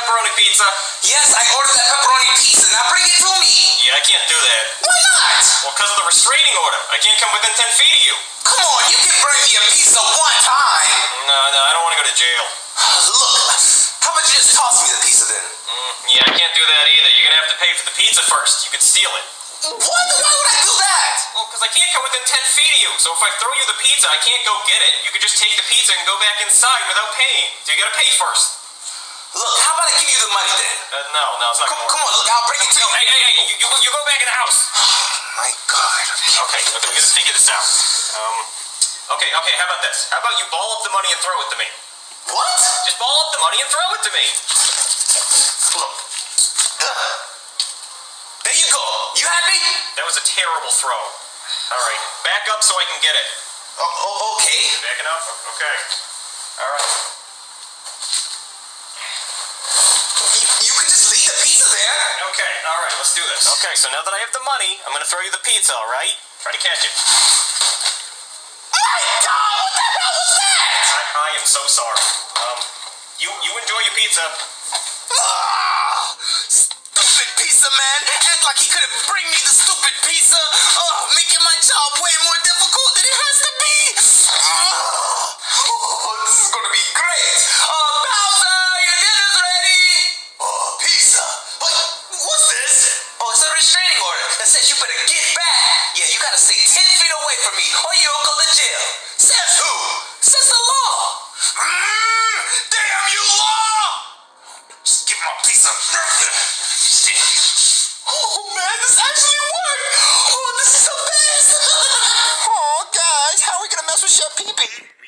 pepperoni pizza. Yes, I ordered that pepperoni pizza. Now bring it to me. Yeah, I can't do that. Why not? Well, because of the restraining order. I can't come within 10 feet of you. Come on, you can bring me a pizza one time. No, I don't want to go to jail. Look, how about you just toss me the pizza then? Yeah, I can't do that either. You're going to have to pay for the pizza first. You could steal it. What? Why would I do that? Well, because I can't come within 10 feet of you. So if I throw you the pizza, I can't go get it. You could just take the pizza and go back inside without paying. So you got to pay first. Look, how about I give you the money then? No, it's not Come on, look, I'll bring it to you. Hey, you go back in the house. My God. Okay, we're going to figure this out. Okay, how about this? How about you ball up the money and throw it to me? What? Just ball up the money and throw it to me. Look. There you go. You happy? That was a terrible throw. All right, back up so I can get it. Okay. Backing up? Okay. All right. You could just leave the pizza there. Okay, all right, let's do this. Okay, so now that I have the money, I'm going to throw you the pizza, all right? Try to catch it. My God, what the hell was that? I am so sorry. You enjoy your pizza. Stupid pizza man. Act like he couldn't bring me the stupid pizza. Making my job way more difficult than it has to be. This is gonna be great. Plzza, your dinner's ready. Pizza. What's this? It's a restraining order that says you better get back. Yeah, you gotta stay 10 feet away from me or you'll go to jail. Says who? Says the law. Damn you, law! Just give my pizza. Shit. Oh, man, this actually worked. This is the best. Guys, how are we gonna mess with your pee-pee?